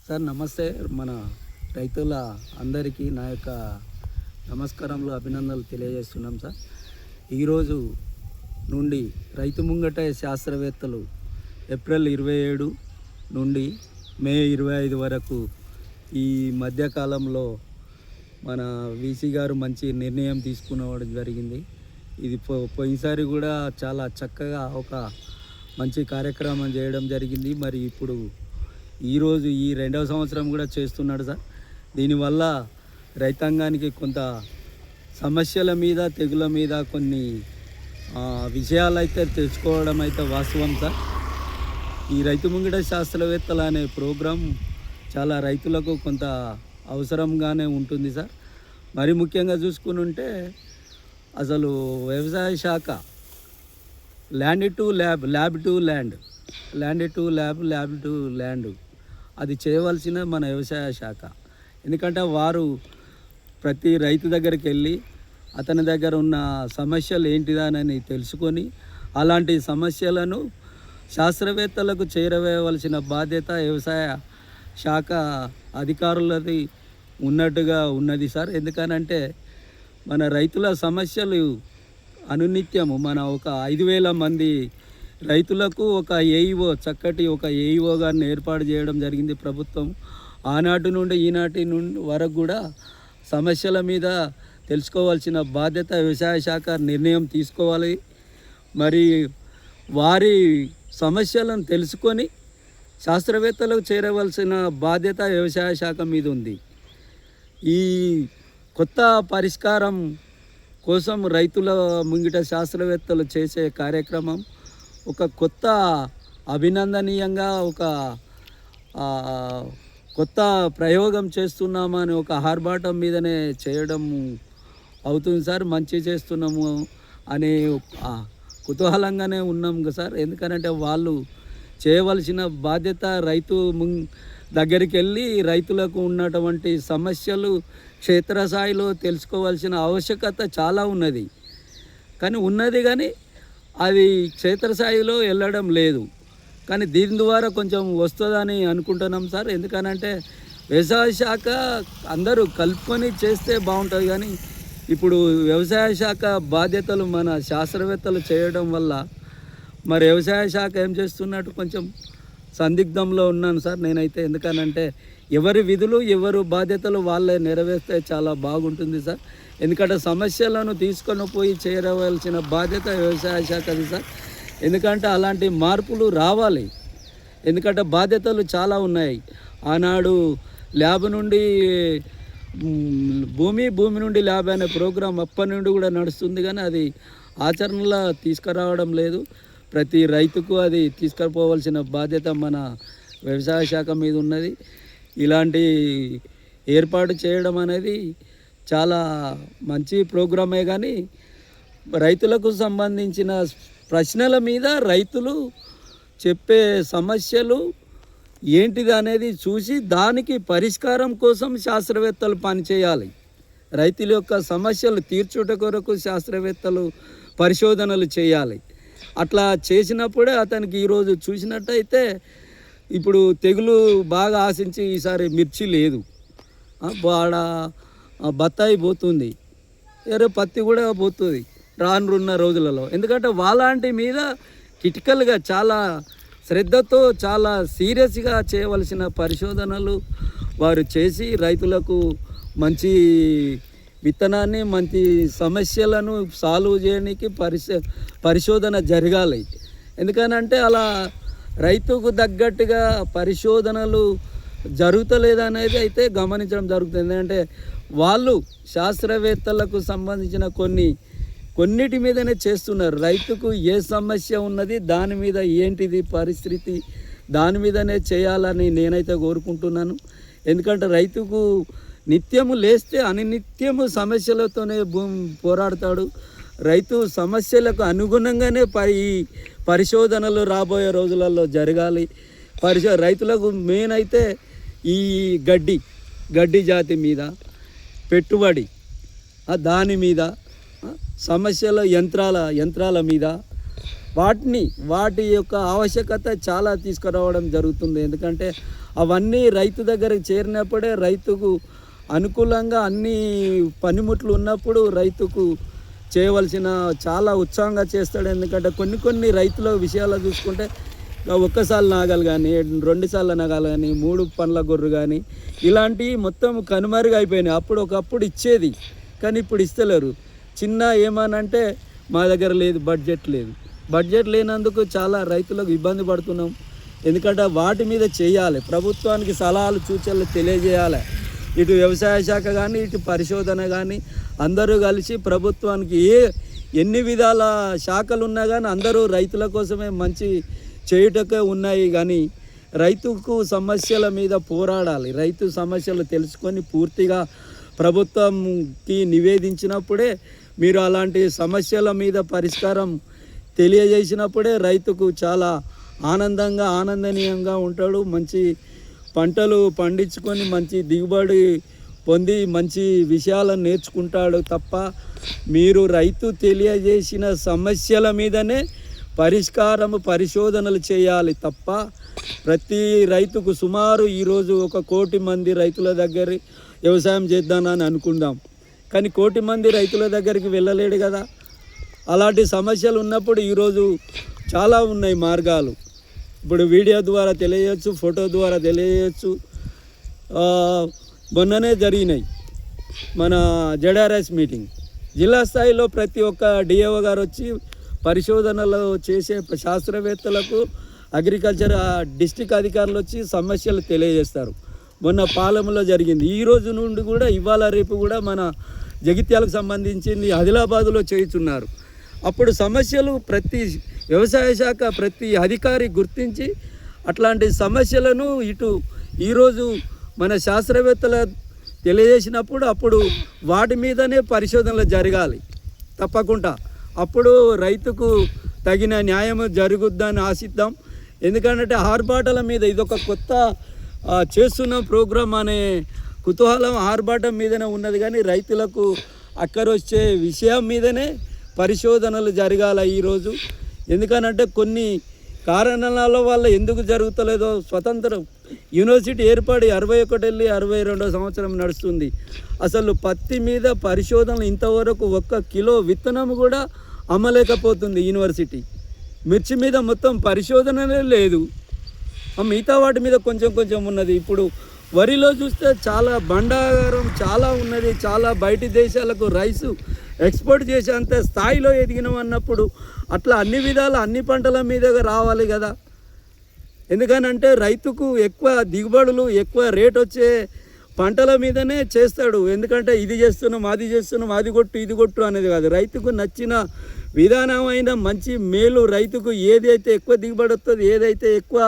Sir నమస్తే. మన రైతుల అందరికీ నా యొక్క నమస్కారములు, అభినందనలు తెలియజేస్తున్నాం సార్. ఈరోజు నుండి రైతు ముంగట శాస్త్రవేత్తలు ఏప్రిల్ 27 నుండి మే 25 వరకు ఈ మధ్యకాలంలో మన వీసీ గారు మంచి నిర్ణయం తీసుకునవడం జరిగింది. ఇది పోయినసారి కూడా చాలా చక్కగా ఒక మంచి కార్యక్రమం చేయడం జరిగింది. మరి ఇప్పుడు ఈరోజు ఈ 2వ సంవత్సరం కూడా చేస్తున్నాడు సార్. దీనివల్ల రైతాంగానికి కొంత సమస్యల మీద, తెగుల మీద కొన్ని విషయాలు అయితే తెలుసుకోవడం అయితే వాస్తవం సార్. ఈ రైతు ముంగిట శాస్త్రవేత్తలు అనే ప్రోగ్రాం చాలా రైతులకు కొంత అవసరంగానే ఉంటుంది సార్. మరి ముఖ్యంగా చూసుకుని ఉంటే అసలు వ్యవసాయ శాఖ land to lab, lab to land, land to lab, lab to land అది చేయవలసిన మన వ్యవసాయ శాఖ. ఎందుకంటే వారు ప్రతి రైతు దగ్గరికి వెళ్ళి అతని దగ్గర ఉన్న సమస్యలు ఏంటిదానని తెలుసుకొని అలాంటి సమస్యలను శాస్త్రవేత్తలకు చేరవేయవలసిన బాధ్యత వ్యవసాయ శాఖ అధికారులది ఉన్నట్టుగా ఉన్నది సార్. ఎందుకనంటే మన రైతుల సమస్యలు అనునిత్యము మన ఒక 5,000 మంది రైతులకు ఒక ఏఈఓ, చక్కటి ఒక ఏఈఓ గారిని ఏర్పాటు చేయడం జరిగింది ప్రభుత్వం. ఆనాటి నుండి ఈనాటి నుండి వరకు కూడా సమస్యల మీద తెలుసుకోవాల్సిన బాధ్యత వ్యవసాయ శాఖ నిర్ణయం తీసుకోవాలి. మరి వారి సమస్యలను తెలుసుకొని శాస్త్రవేత్తలకు చేరవలసిన బాధ్యత వ్యవసాయ శాఖ మీద ఉంది. ఈ కొత్త పరిష్కారం కోసం రైతుల ముంగిట శాస్త్రవేత్తలు చేసే కార్యక్రమం ఒక కొత్త అభినందనీయంగా, ఒక కొత్త ప్రయోగం చేస్తున్నామని ఒక ఆర్భాటం మీదనే చేయడం అవుతుంది సార్. మంచి చేస్తున్నాము అనే కుతూహలంగానే ఉన్నాం సార్. ఎందుకనంటే వాళ్ళు చేయవలసిన బాధ్యత రైతు దగ్గరికి వెళ్ళి రైతులకు ఉన్నటువంటి సమస్యలు క్షేత్రస్థాయిలో తెలుసుకోవాల్సిన ఆవశ్యకత చాలా ఉన్నది. కానీ అది క్షేత్రస్థాయిలో వెళ్ళడం లేదు. కానీ దీని ద్వారా కొంచెం వస్తుందని అనుకుంటున్నాం సార్. ఎందుకనంటే వ్యవసాయ శాఖ అందరూ కలుపుకొని చేస్తే బాగుంటుంది. కానీ ఇప్పుడు వ్యవసాయ శాఖ బాధ్యతలు మన శాస్త్రవేత్తలు చేయడం వల్ల మరి వ్యవసాయ శాఖ ఏం చేస్తున్నట్టు కొంచెం సందిగ్ధంలో ఉన్నాను సార్ నేనైతే. ఎందుకనంటే ఎవరి విధులు, ఎవరు బాధ్యతలు వాళ్ళే నెరవేర్స్తే చాలా బాగుంటుంది సార్. ఎందుకంటే సమస్యలను తీసుకొని పోయి చేరవలసిన బాధ్యత వ్యవసాయ శాఖది సార్. ఎందుకంటే అలాంటి మార్పులు రావాలి. ఎందుకంటే బాధ్యతలు చాలా ఉన్నాయి. ఆనాడు ల్యాబ్ నుండి భూమి నుండి ల్యాబ్ అనే ప్రోగ్రాం అప్పటి నుండి కూడా నడుస్తుంది. కానీ అది ఆచరణలో తీసుకురావడం లేదు. ప్రతి రైతుకు అది తీసుకుపోవాల్సిన బాధ్యత మన వ్యవసాయ శాఖ మీద ఉన్నది. ఇలాంటి ఏర్పాటు చేయడం అనేది చాలా మంచి ప్రోగ్రామే. కానీ రైతులకు సంబంధించిన ప్రశ్నల మీద రైతులు చెప్పే సమస్యలు ఏంటిది అనేది చూసి దానికి పరిష్కారం కోసం శాస్త్రవేత్తలు పనిచేయాలి. రైతుల యొక్క సమస్యలు తీర్చుట కొరకు శాస్త్రవేత్తలు పరిశోధనలు చేయాలి. అట్లా చేసినప్పుడే అతనికి ఈరోజు చూసినట్టయితే ఇప్పుడు తెగులు బాగా ఆశించి ఈసారి మిర్చి లేదు, బాడ బత్తాయి పోతుంది, పత్తి కూడా పోతుంది రానున్న రోజులలో. ఎందుకంటే వాళ్ళంటి మీద క్రిటికల్గా చాలా శ్రద్ధతో చాలా సీరియస్గా చేయవలసిన పరిశోధనలు వారు చేసి రైతులకు మంచి విత్తనాన్ని, మంచి సమస్యలను సాల్వ్ చేయడానికి పరిశోధన జరగాలి. ఎందుకనంటే అలా రైతుకు తగ్గట్టుగా పరిశోధనలు జరుగుతలేదనేది అయితే గమనించడం జరుగుతుంది. ఎందుకంటే వాళ్ళు శాస్త్రవేత్తలకు సంబంధించిన కొన్నిటి మీదనే చేస్తున్నారు. రైతుకు ఏ సమస్య ఉన్నది, దాని మీద ఏంటిది పరిస్థితి, దాని మీదనే చేయాలని నేనైతే కోరుకుంటున్నాను. ఎందుకంటే రైతుకు నిత్యము లేస్తే అనినిత్యము సమస్యలతోనే పోరాడతాడు. రైతు సమస్యలకు అనుగుణంగానే పరిశోధనలు రాబోయే రోజులలో జరగాలి. రైతులకు మెయిన్ అయితే ఈ గడ్డి జాతి మీద పెట్టుబడి, దాని మీద సమస్యల యంత్రాల మీద వాటి యొక్క ఆవశ్యకత చాలా తీసుకురావడం జరుగుతుంది. ఎందుకంటే అవన్నీ రైతు దగ్గరకు చేరినప్పుడే రైతుకు అనుకూలంగా అన్ని పనిముట్లు ఉన్నప్పుడు రైతుకు చేయవలసిన చాలా ఉత్సాహంగా చేస్తాడు. ఎందుకంటే కొన్ని రైతుల విషయాలు చూసుకుంటే ఒక్కసారి నాగలు కానీ 2 సార్లు నాగాలు కానీ 3 పండ్ల గొర్రు కానీ ఇలాంటివి మొత్తం కనుమరుగు అయిపోయినాయి. ఒకప్పుడు ఇచ్చేది కానీ ఇప్పుడు ఇస్తలేరు. చిన్న ఏమనంటే మా దగ్గర లేదు, బడ్జెట్ లేనందుకు చాలా రైతులకు ఇబ్బంది పడుతున్నాం. ఎందుకంటే వాటి మీద చేయాలి, ప్రభుత్వానికి సలహాలు సూచనలు తెలియజేయాలి. ఇటు వ్యవసాయ శాఖ కానీ ఇటు పరిశోధన కానీ అందరూ కలిసి ప్రభుత్వానికి ఎన్ని విధాల శాఖలు ఉన్నా కానీ అందరూ రైతుల కోసమే మంచి చేయుటకే ఉన్నాయి. కానీ రైతుకు సమస్యల మీద పోరాడాలి. రైతు సమస్యలు తెలుసుకొని పూర్తిగా ప్రభుత్వంకి నివేదించినప్పుడే మీరు అలాంటి సమస్యల మీద పరిష్కారం తెలియజేసినప్పుడే రైతుకు చాలా ఆనందనీయంగా ఉంటాడు. మంచి పంటలు పండించుకొని మంచి దిగుబడి పొంది మంచి విషయాలను నేర్చుకుంటాడు. తప్ప మీరు రైతు తెలియజేసిన సమస్యల మీదనే పరిశోధనలు చేయాలి తప్ప ప్రతి రైతుకు సుమారు ఈరోజు 1 కోటి మంది రైతుల దగ్గర వ్యవసాయం చేద్దామని అనుకుందాం. కానీ 1 కోటి మంది రైతుల దగ్గరికి వెళ్ళలేడు కదా. అలాంటి సమస్యలు ఉన్నప్పుడు ఈరోజు చాలా ఉన్నాయి మార్గాలు. ఇప్పుడు వీడియో ద్వారా తెలియజేయచ్చు, ఫోటో ద్వారా తెలియజేయచ్చు. మొన్ననే జరిగినాయి మన జెడ్ఆర్ఎస్ మీటింగ్. జిల్లా స్థాయిలో ప్రతి ఒక్క డిఏఓ గారు వచ్చి పరిశోధనలు చేసే శాస్త్రవేత్తలకు అగ్రికల్చర్ డిస్ట్రిక్ట్ అధికారులు వచ్చి సమస్యలు తెలియజేస్తారు. మొన్న పాలెంలో జరిగింది. ఈ రోజు నుండి కూడా ఇవాళ రేపు కూడా మన జగిత్యాలకు సంబంధించింది ఆదిలాబాదులో చేయుచున్నారు. అప్పుడు సమస్యలు ప్రతి వ్యవసాయ శాఖ ప్రతి అధికారి గుర్తించి అట్లాంటి సమస్యలను ఈరోజు మన శాస్త్రవేత్తల తెలియజేసినప్పుడు అప్పుడు వాటి మీదనే పరిశోధనలు జరగాలి తప్పకుండా. అప్పుడు రైతుకు తగిన న్యాయం జరుగుద్దని ఆశిద్దాం. ఎందుకంటే ఆర్భాటాల మీద ఇదొక కొత్త చేస్తున్న ప్రోగ్రాం అనే కుతూహలం ఆర్భాటం మీదనే ఉన్నది. కానీ రైతులకు అక్కరొచ్చే విషయం మీదనే పరిశోధనలు జరగాల ఈరోజు. ఎందుకనంటే కొన్ని కారణాల వల్ల ఎందుకు జరుగుతలేదో స్వతంత్ర యూనివర్సిటీ ఏర్పడి 61 వెళ్ళి 62వ సంవత్సరం నడుస్తుంది. అసలు పత్తి మీద పరిశోధనలు ఇంతవరకు 1 కిలో విత్తనం కూడా అమ్మలేకపోతుంది యూనివర్సిటీ. మిర్చి మీద మొత్తం పరిశోధనలే లేదు. మిగతా వాటి మీద కొంచెం ఉన్నది. ఇప్పుడు వరిలో చూస్తే చాలా బండారం చాలా ఉన్నది. చాలా బయటి దేశాలకు రైసు ఎక్స్పోర్ట్ చేసేంత స్థాయిలో ఎదిగినాం అన్నప్పుడు అట్లా అన్ని విధాల అన్ని పంటల మీద రావాలి కదా. ఎందుకనంటే రైతుకు ఎక్కువ దిగుబడులు ఎక్కువ రేట్ వచ్చే పంటల మీదనే చేస్తాడు. ఎందుకంటే ఇది చేస్తున్నాం అది కొట్టు ఇది కొట్టు అనేది కాదు. రైతుకు నచ్చిన విధానమైన మంచి మేలు రైతుకు ఏదైతే ఎక్కువ దిగుబడి వస్తుంది, ఏదైతే ఎక్కువ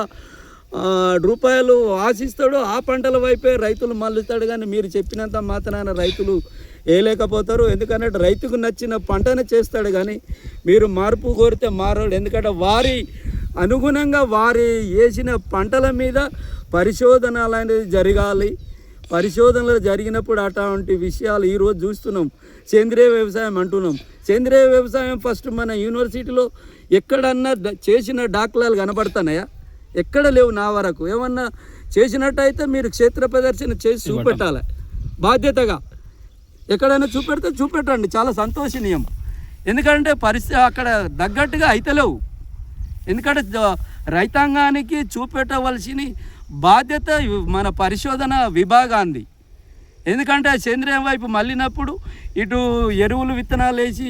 రూపాయలు ఆశిస్తాడో ఆ పంటల వైపే రైతులు మళ్ళుతాడు. కానీ మీరు చెప్పినంత మాత్రాన రైతులు వేయలేకపోతారు. ఎందుకంటే రైతుకు నచ్చిన పంటనే చేస్తాడు. కానీ మీరు మార్పు కోరితే మారాడు. ఎందుకంటే వారి అనుగుణంగా వారి వేసిన పంటల మీద పరిశోధనలు అనేది జరగాలి. పరిశోధనలు జరిగినప్పుడు అటువంటి విషయాలు ఈరోజు చూస్తున్నాం. సేంద్రియ వ్యవసాయం అంటున్నాం. సేంద్రియ వ్యవసాయం ఫస్ట్ మన యూనివర్సిటీలో ఎక్కడన్నా చేసిన దాఖలాలు కనబడుతున్నాయా? ఎక్కడ లేవు. నా వరకు ఏమన్నా చేసినట్టయితే మీరు క్షేత్ర ప్రదర్శన చేసి చూపెట్టాలి బాధ్యతగా. ఎక్కడైనా చూపెట్టండి, చాలా సంతోషనీయం. ఎందుకంటే పరిస్థితి అక్కడ తగ్గట్టుగా అయితలేవు. ఎందుకంటే రైతాంగానికి చూపెట్టవలసిన బాధ్యత మన పరిశోధన విభాగాంది. ఎందుకంటే సేంద్రియం వైపు మళ్ళినప్పుడు ఇటు ఎరువులు విత్తనాలు వేసి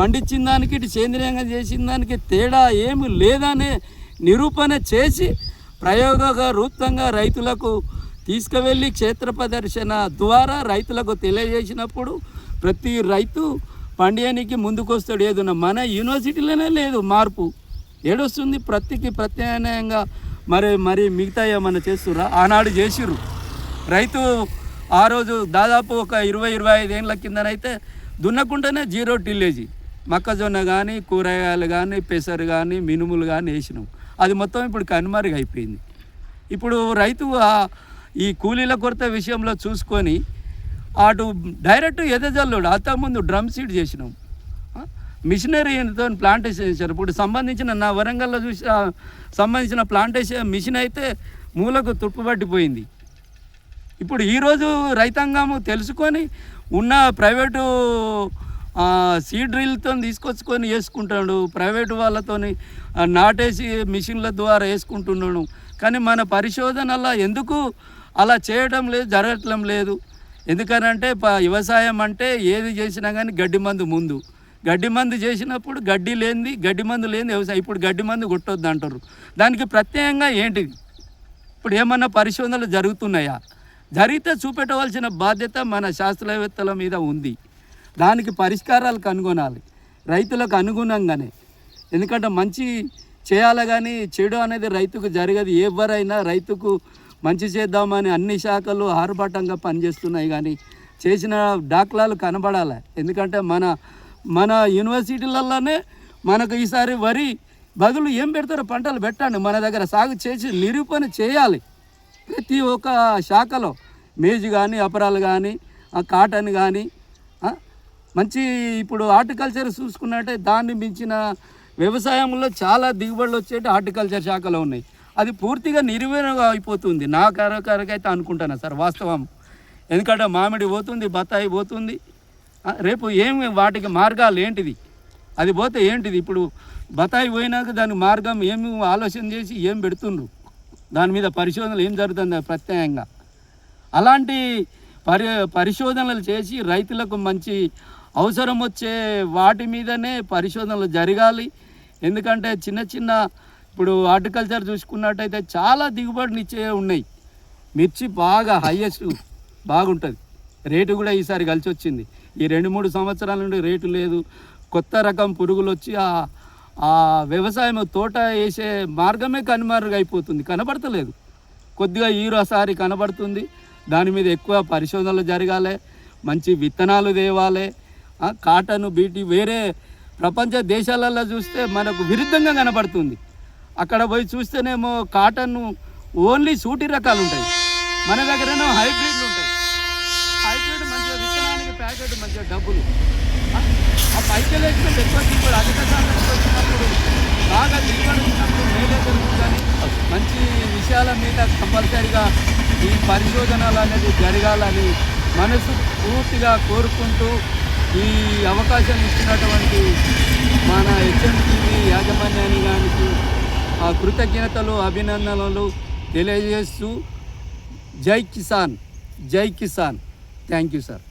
పండించిన దానికి ఇటు సేంద్రియంగా చేసిన దానికి తేడా ఏమి లేదనే నిరూపణ చేసి ప్రయోగరూపంగా రైతులకు తీసుకువెళ్ళి క్షేత్ర ప్రదర్శన ద్వారా రైతులకు తెలియజేసినప్పుడు ప్రతి రైతు పండియానికి ముందుకు వస్తాడు. ఏదన్నా మన యూనివర్సిటీలోనే లేదు మార్పు ఏడొస్తుంది. ప్రత్యామ్నాయంగా మరి మిగతా ఏమన్నా చేస్తుర్రా? ఆనాడు చేసిర్రు. రైతు ఆ రోజు దాదాపు ఒక 20-25 ఏళ్ళ కిందనైతే దున్నకుండానే 0 టిల్లేజీ మొక్కజొన్న కానీ కూరగాయలు కానీ పెసరు కానీ మినుములు కానీ వేసినాం. అది మొత్తం ఇప్పుడు కనుమరుగు అయిపోయింది. ఇప్పుడు రైతు ఈ కూలీల కొరత విషయంలో చూసుకొని అటు డైరెక్ట్ ఎదజల్లుడు. అంతకుముందు డ్రమ్ సీడ్ చేసినాం, మిషనరీతో ప్లాంటేషన్ చేశారు. ఇప్పుడు సంబంధించిన నా వరంగల్లో సంబంధించిన ప్లాంటేషన్ మిషన్ అయితే మూలకు తుప్పుపట్టిపోయింది. ఇప్పుడు ఈరోజు రైతాంగము తెలుసుకొని ఉన్న ప్రైవేటు సీడ్ డ్రిల్తో తీసుకొచ్చుకొని వేసుకుంటాడు, ప్రైవేటు వాళ్ళతో నాటేసి మిషన్ల ద్వారా వేసుకుంటున్నాడు. కానీ మన పరిశోధనలో ఎందుకు అలా చేయడం లేదు, జరగటం లేదు? ఎందుకనంటే వ్యవసాయం అంటే ఏది చేసినా కానీ గడ్డి మందు చేసినప్పుడు గడ్డి మందు లేనిది వ్యవసాయం. ఇప్పుడు గడ్డి మందు కొట్టొద్దు అంటారు. దానికి ప్రత్యేకంగా ఏంటిది? ఇప్పుడు ఏమన్నా పరిశోధనలు జరుగుతున్నాయా? జరిగితే చూపెట్టవలసిన బాధ్యత మన శాస్త్రవేత్తల మీద ఉంది. దానికి పరిష్కారాలు కనుగొనాలి రైతులకు అనుగుణంగానే. ఎందుకంటే మంచి చేయాలి కానీ చెడు అనేది రైతుకు జరగదు. ఎవరైనా రైతుకు మంచి చేద్దామని అన్ని శాఖలు ఆర్భాటంగా పనిచేస్తున్నాయి, కానీ చేసిన దాఖలాలు కనబడాలి. ఎందుకంటే మన యూనివర్సిటీలలోనే మనకు ఈసారి వరి బదులు ఏం పెడతారో పంటలు పెట్టండి, మన దగ్గర సాగు చేసి నిరూపణ చేయాలి. ప్రతి ఒక్క శాఖలో మేజ్ కానీ, అపరాలు కానీ, కాటన్ కానీ మంచి. ఇప్పుడు హార్టికల్చర్ చూసుకున్నట్టే దాన్ని మించిన వ్యవసాయంలో చాలా దిగుబడులు వచ్చేటి హార్టికల్చర్ శాఖలో ఉన్నాయి. అది పూర్తిగా నిర్వీర్యం అయిపోతుంది. నా కరకైతే అనుకుంటాను సార్, వాస్తవం. ఎందుకంటే మామిడి పోతుంది, బత్తాయి పోతుంది. రేపు ఏమి వాటికి మార్గాలు ఏంటిది? అది పోతే ఏంటిది? ఇప్పుడు బత్తాయి పోయినాక దాని మార్గం ఏమి ఆలోచన చేసి ఏం పెడుతుండ్రు, దాని మీద పరిశోధనలు ఏం జరుగుతుంది ప్రత్యేకంగా. అలాంటి పరిశోధనలు చేసి రైతులకు మంచి అవసరం వచ్చే వాటి మీదనే పరిశోధనలు జరగాలి. ఎందుకంటే చిన్న ఇప్పుడు హార్టికల్చర్ చూసుకున్నట్టయితే చాలా దిగుబడినిచ్చే ఉన్నాయి. మిర్చి బాగా హైయెస్ట్ బాగుంటుంది, రేటు కూడా ఈసారి కలిసి వచ్చింది. ఈ 2-3 సంవత్సరాల నుండి రేటు లేదు. కొత్త రకం పురుగులు వచ్చి ఆ వ్యవసాయం తోట వేసే మార్గమే కనుమరుగైపోతుంది, కనబడతలేదు. కొద్దిగా ఈరోసారి కనబడుతుంది. దాని మీద ఎక్కువ పరిశోధనలు జరగాలి, మంచి విత్తనాలు తేవాలి. కాటన్, బీటీ వేరే ప్రపంచ దేశాలలో చూస్తే మనకు విరుద్ధంగా కనబడుతుంది. అక్కడ పోయి చూస్తేనేమో కాటన్ ఓన్లీ సూటి రకాలు ఉంటాయి, మన దగ్గరేమో హైబ్రిడ్లు ఉంటాయి. హైబ్రిడ్ మంచిగా విత్తనానికి ప్యాకెట్ మంచిగా డబ్బులు. ఆ పైసలు వేసినప్పుడు ఎక్కువ దిగుబడి అధిక శాతం వచ్చినప్పుడు బాగా దిగుబడి వచ్చినప్పుడు మేలే జరుగుతుంది. కానీ మంచి విషయాల మీద కంపల్సరిగా ఈ పరిశోధనలు అనేది జరగాలని మనసు పూర్తిగా కోరుకుంటూ ఈ అవకాశం ఇచ్చినటువంటి మన HM యాజమాన్యానికి కృతజ్ఞతలు, అభినందనలు తెలియజేస్తూ జై కిసాన్, జై కిసాన్. Thank you sir.